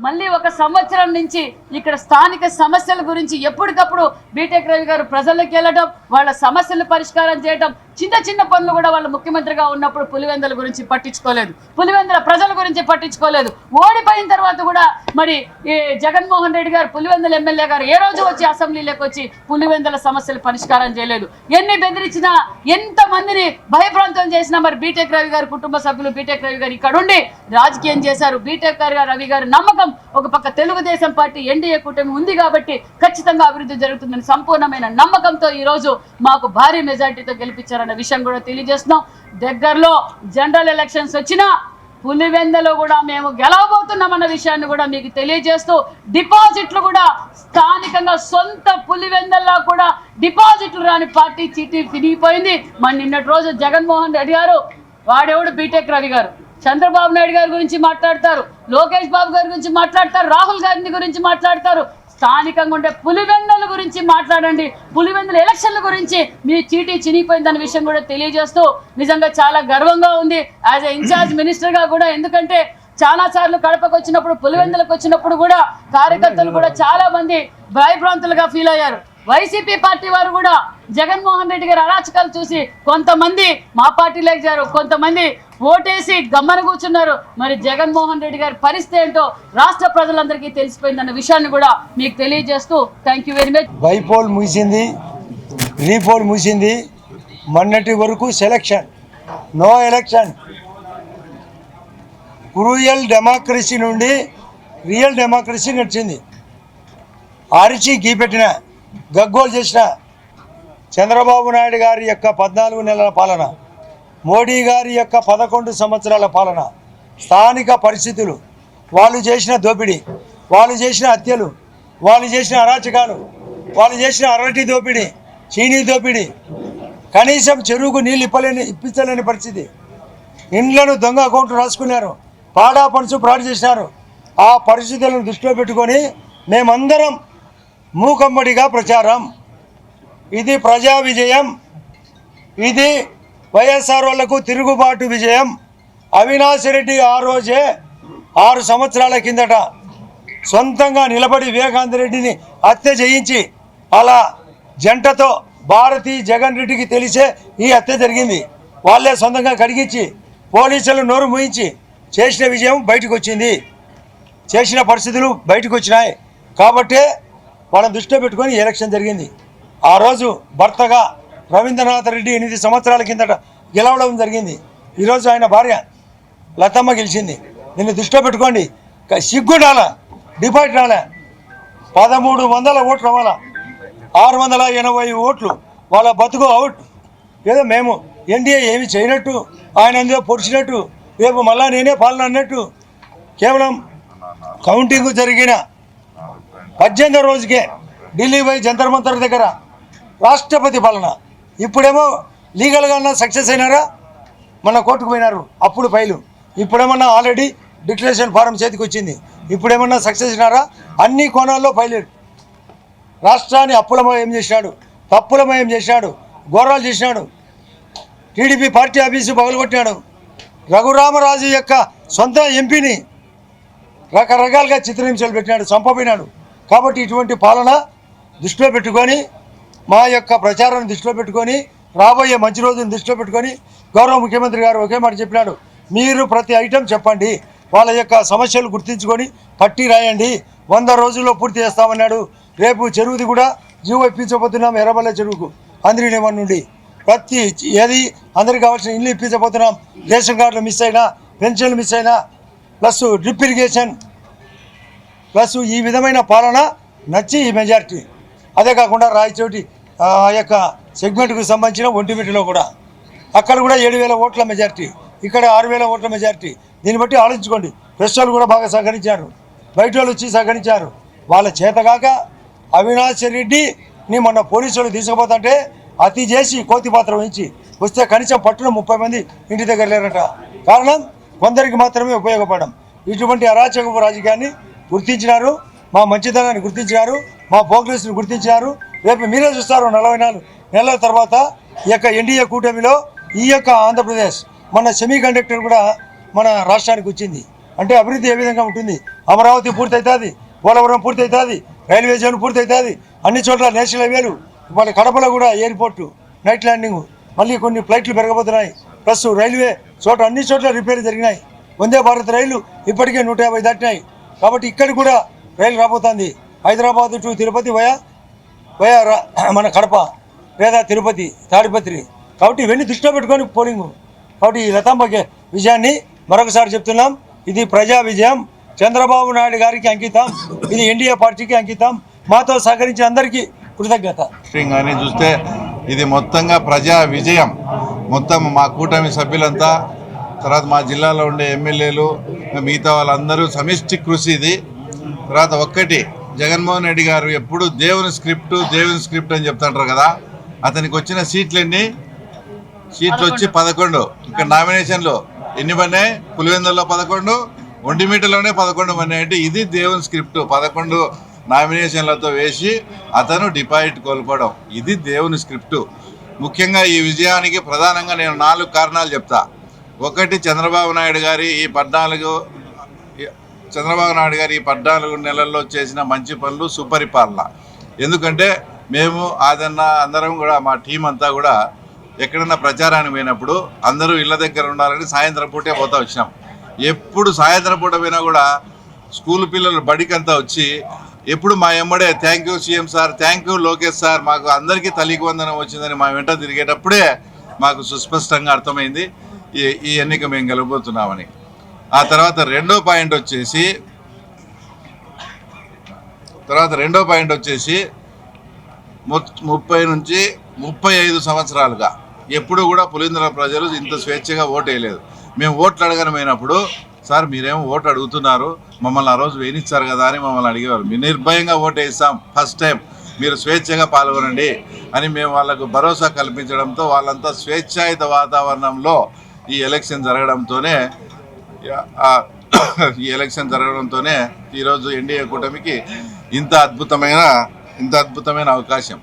మళ్ళీ ఒక సంవత్సరం నుంచి ఇక్కడ స్థానిక సమస్యల గురించి ఎప్పటికప్పుడు బీటెక్ రవి గారు ప్రజలకు వెళ్ళడం, వాళ్ళ సమస్యలు పరిష్కారం చేయడం, చిన్న చిన్న పనులు కూడా వాళ్ళు ముఖ్యమంత్రిగా ఉన్నప్పుడు పులివెందుల గురించి పట్టించుకోలేదు, పులివెందుల ప్రజల గురించి పట్టించుకోలేదు. ఓడిపోయిన తర్వాత కూడా మరి ఈ జగన్మోహన్ రెడ్డి గారు పులివెందుల ఎమ్మెల్యే గారు ఏ రోజు వచ్చి అసెంబ్లీలోకి వచ్చి పులివెందుల సమస్యలు పరిష్కారం చేయలేదు. ఎన్ని బెదిరించినా, ఎంతమందిని భయప్రాంతం చేసినా మరి బీటెక్ రవి గారు కుటుంబ సభ్యులు బీటెక్ రవి గారు ఇక్కడ ఉండి రాజకీయం చేశారు. బీటెక్ రవి గారు నమ్మకం ఒక పక్క తెలుగుదేశం పార్టీ ఎన్డీఏ కూటమి ఉంది కాబట్టి ఖచ్చితంగా అభివృద్ధి జరుగుతుందని సంపూర్ణమైన నమ్మకంతో ఈ రోజు మాకు భారీ మెజార్టీతో గెలిపించారన్న విషయం కూడా తెలియజేస్తున్నాం. దగ్గరలో జనరల్ ఎలక్షన్స్ వచ్చినా పులివెందులో కూడా మేము గెలవబోతున్నామన్న విషయాన్ని కూడా మీకు తెలియజేస్తూ, డిపాజిట్లు కూడా స్థానికంగా సొంత పులివెందుల్లో కూడా డిపాజిట్లు రాని పార్టీ చీటీ తిరిగిపోయింది. మరి నిన్నటి రోజు జగన్మోహన్ రెడ్డి గారు, వాడెవడు బీటెక్ రవి గారు, చంద్రబాబు నాయుడు గారి గురించి మాట్లాడతారు, లోకేష్ బాబు గారి గురించి మాట్లాడతారు, రాహుల్ గాంధీ గురించి మాట్లాడతారు. స్థానికంగా ఉండే పులివెందుల గురించి మాట్లాడండి. పులివెందుల ఎలక్షన్ల గురించి మీ చీటీ చినిగిపోయిందన్న విషయం కూడా తెలియజేస్తూ నిజంగా చాలా గర్వంగా ఉంది యాజ్ ఎ ఇన్ఛార్జ్ మినిస్టర్గా కూడా. ఎందుకంటే చాలా సార్లు కడపకు వచ్చినప్పుడు, పులివెందులకు వచ్చినప్పుడు కూడా కార్యకర్తలు కూడా చాలా మంది భయభ్రాంతులుగా ఫీల్ అయ్యారు. వైసీపీ పార్టీ వారు కూడా జగన్మోహన్ రెడ్డి గారి అరాచకాలు చూసి కొంతమంది మా పార్టీలోకి జారు, కొంతమంది ఓటేసి గమ్మన కూర్చున్నారు. మరి జగన్మోహన్ రెడ్డి గారి పరిస్థితి ఏంటో రాష్ట్ర ప్రజలందరికీ తెలిసిపోయిందన్న విషయాన్ని కూడా మీకు తెలియజేస్తూ thank you very much. Bypoll ముగిసింది, రీపోల్ ముగిసింది. మొన్నటి వరకు selection, no election. Cruel democracy నుండి రియల్ డెమోక్రసీ నడిచింది. అరిచి గీపెట్టిన, గగ్గోలు చేసిన చంద్రబాబు నాయుడు గారి యొక్క 14 నెలల పాలన, మోడీ గారి యొక్క 11 సంవత్సరాల పాలన, స్థానిక పరిస్థితులు, వాళ్ళు చేసిన దోపిడీ, వాళ్ళు చేసిన హత్యలు, వాళ్ళు చేసిన అరాచకాలు, వాళ్ళు చేసిన అరటి దోపిడీ, చీనీ దోపిడీ, కనీసం చెరువుకు నీళ్ళు ఇప్పించలేని పరిస్థితి, ఇండ్లను దొంగ అకౌంట్లు రాసుకున్నారు, పాడా పనుసు ఫ్రాడ్ చేసినారు. ఆ పరిస్థితులను దృష్టిలో పెట్టుకొని మేమందరం మూకమ్మడిగా ప్రచారం. ఇది ప్రజా విజయం, ఇది వైఎస్ఆర్ వాళ్లకు తిరుగుబాటు విజయం. అవినాష్ రెడ్డి ఆ రోజే 6 సంవత్సరాల కిందట సొంతంగా నిలబడి వివేకానంద రెడ్డిని హత్య చేయించి, అలా జంటతో భారతి జగన్ రెడ్డికి తెలిసే ఈ హత్య జరిగింది. వాళ్ళే సొంతంగా కడిగించి పోలీసులు నోరు మూయించి చేసిన విజయం బయటకు వచ్చింది, చేసిన పరిస్థితులు బయటకు వచ్చినాయి. కాబట్టే వాళ్ళని దృష్టిలో పెట్టుకొని ఎలక్షన్ జరిగింది. ఆ రోజు భర్తగా రవీంద్రనాథ్ రెడ్డి 8 సంవత్సరాల కిందట గెలవడం జరిగింది. ఈరోజు ఆయన భార్య లతమ్మ గెలిచింది. దీన్ని దృష్టిలో పెట్టుకోండి. సిగ్గు రాలా, డిపాజిట్ రాలే, 1300 ఓట్లు అవ్వాలా, 680 ఓట్లు వాళ్ళ బతుకు అవుట్. ఏదో మేము ఎన్డీఏ ఏమి చేయనట్టు, ఆయన అందులో పొడిచినట్టు, రేపు మళ్ళా నేనే పాలన అన్నట్టు. కేవలం కౌంటింగ్ జరిగిన 18వ రోజుకే ఢిల్లీ పోయి జంతర్ మంతర్ దగ్గర రాష్ట్రపతి పాలన. ఇప్పుడేమో లీగల్గా సక్సెస్ అయినారా, మొన్న కోర్టుకు పోయినారు, అప్పుడు ఫైలు. ఇప్పుడేమన్నా ఆల్రెడీ డిక్లరేషన్ ఫారం చేతికి వచ్చింది, ఇప్పుడేమన్నా సక్సెస్ అయినారా? అన్ని కోణాల్లో ఫైలు. రాష్ట్రాన్ని అప్పులమయం చేసినాడు, తప్పులమయం చేసినాడు, ఘోరాలు చేసినాడు. టీడీపీ పార్టీ ఆఫీసు పగలగొట్టినాడు. రఘురామరాజు యొక్క సొంత ఎంపీని రకరకాలుగా చిత్రహింసలు పెట్టినాడు, చంపబోయినాడు. కాబట్టి ఇటువంటి పాలన దృష్టిలో పెట్టుకొని, మా యొక్క ప్రచారాన్ని దృష్టిలో పెట్టుకొని, రాబోయే మంచి రోజును దృష్టిలో పెట్టుకొని గౌరవ ముఖ్యమంత్రి గారు ఒకే మాట చెప్పినాడు, మీరు ప్రతి ఐటెం చెప్పండి, వాళ్ళ యొక్క సమస్యలు గుర్తించుకొని పట్టి రాయండి, 100 రోజుల్లో పూర్తి చేస్తామన్నాడు. రేపు చెరువుది కూడా జీవో ఇప్పించబోతున్నాం, ఎర్రబల్ల చెరువుకు అంద్రినివన్ నుండి ప్రతి ఏది అందరికి కావాల్సిన ఇల్లు ఇప్పించబోతున్నాం. రేషన్ కార్డులు మిస్ అయినా, పెన్షన్లు మిస్ అయినా, ప్లస్ డ్రిప్ ఇరిగేషన్, ప్లస్ ఈ విధమైన పాలన నచ్చి ఈ మెజార్టీ. అదే కాకుండా రాయచోటి ఆ యొక్క సెగ్మెంట్కు సంబంధించిన ఒంటిమిటిలో కూడా అక్కడ కూడా 7000 ఓట్ల మెజార్టీ, ఇక్కడ 6000 ఓట్ల మెజార్టీ. దీన్ని బట్టి ఆలోచించుకోండి. ప్రెస్ వాళ్ళు కూడా బాగా సహకరించారు, బయట వాళ్ళు వచ్చి సహకరించారు. వాళ్ళ చేతగాక అవినాష్ రెడ్డిని మొన్న పోలీసులు తీసుకుపోతుంటే అతి చేసి కోతి పాత్ర వహించి వస్తే కనీసం పట్టున 30 మంది ఇంటి దగ్గర లేరట. కారణం కొందరికి మాత్రమే ఉపయోగపడడం. ఇటువంటి అరాచకపు రాజకీయాన్ని గుర్తించినారు, మా మంచితనాన్ని గుర్తించినారు, మా ప్రోగ్రెస్ని గుర్తించినారు. రేపు మీరే చూస్తారు 44 నెలల తర్వాత ఈ యొక్క ఎన్డీఏ కూటమిలో ఈ యొక్క ఆంధ్రప్రదేశ్ మన సెమీ కండక్టర్ కూడా మన రాష్ట్రానికి వచ్చింది. అంటే అభివృద్ధి ఏ విధంగా ఉంటుంది? అమరావతి పూర్తి అవుతుంది, పోలవరం పూర్తి అవుతుంది, రైల్వే జోన్ పూర్తి అవుతుంది, అన్ని చోట్ల నేషనల్ హైవేలు, వాళ్ళ కడపలో కూడా ఎయిర్పోర్టు, నైట్ ల్యాండింగ్, మళ్ళీ కొన్ని ఫ్లైట్లు పెరగబోతున్నాయి, ప్లస్ రైల్వే చోట అన్ని చోట్ల రిపేర్ జరిగినాయి. వందే భారత్ రైళ్లు ఇప్పటికే 150 దాటినాయి. కాబట్టి ఇక్కడ కూడా రైలు రాబోతుంది. హైదరాబాద్ టు తిరుపతి వయా మన కడప లేదా తిరుపతి తాడిపత్రి. కాబట్టి ఇవన్నీ దృష్టిలో పెట్టుకొని పోలింగ్. కాబట్టి ఈ లతాంబ విజయాన్ని మరొకసారి చెప్తున్నాం, ఇది ప్రజా విజయం, చంద్రబాబు నాయుడు గారికి అంకితం, ఇది ఎన్డీఏ పార్టీకి అంకితం. మాతో సహకరించిన అందరికీ కృతజ్ఞత. కానీ చూస్తే ఇది మొత్తంగా ప్రజా విజయం. మొత్తం మా కూటమి సభ్యులంతా, తర్వాత మా జిల్లాలో ఉండే ఎమ్మెల్యేలు, మిగతా వాళ్ళందరూ సమిష్టి కృషి ఇది. తర్వాత ఒక్కటి, జగన్మోహన్ రెడ్డి గారు ఎప్పుడు దేవుని స్క్రిప్ట్ అని చెప్తుంటారు కదా, అతనికి వచ్చిన సీట్లు వచ్చి 11. ఇక్కడ నామినేషన్లో ఎన్ని పడినాయి? పులివెందుల్లో 11, ఒంటిమిట్టలోనే 11 పడినాయి. అంటే ఇది దేవుని స్క్రిప్ట్. 11 నామినేషన్లతో వేసి అతను డిపాజిట్ కోల్పోవడం, ఇది దేవుని స్క్రిప్టు. ముఖ్యంగా ఈ విజయానికి ప్రధానంగా నేను 4 కారణాలు చెప్తా. ఒకటి, చంద్రబాబు నాయుడు గారి ఈ 14 నెలల్లో చేసిన మంచి పనులు, సుపరిపాలన. ఎందుకంటే మేము అందరం కూడా, మా టీం అంతా కూడా ఎక్కడన్నా ప్రచారానికి పోయినప్పుడు అందరూ ఇళ్ళ దగ్గర ఉండాలని సాయంత్రం పూటే పోతా వచ్చినాం. ఎప్పుడు సాయంత్రం పూట పోయినా కూడా స్కూల్ పిల్లలు బడికంతా వచ్చి ఎప్పుడు మా ఎమ్మడే thank you CM sir, thank you Lokesh sir, మాకు అందరికీ తల్లికి వందనం వచ్చిందని మా వెంట తిరిగేటప్పుడే మాకు సుస్పష్టంగా అర్థమైంది ఈ ఎన్నిక మేము గెలవబోతున్నామని. ఆ తర్వాత రెండో పాయింట్ వచ్చేసి 30 నుంచి 35 సంవత్సరాలుగా ఎప్పుడు కూడా పులివెందుల ప్రజలు ఇంత స్వేచ్ఛగా ఓటు వేయలేదు. మేము ఓట్లు అడగనమైనప్పుడు, సార్ మీరేమో ఓటు అడుగుతున్నారు, మమ్మల్ని ఆ రోజు వేయించారు కదా అని మమ్మల్ని అడిగేవారు. మేము నిర్భయంగా ఓటు వేస్తాం, ఫస్ట్ టైం మీరు స్వేచ్ఛగా పాల్గొనండి అని మేము వాళ్ళకు భరోసా కల్పించడంతో వాళ్ళంతా స్వేచ్ఛాయుత వాతావరణంలో ఈ ఎలక్షన్ జరగడంతోనే ఈరోజు ఎన్డీఏ కూటమికి ఇంత అద్భుతమైన అవకాశం.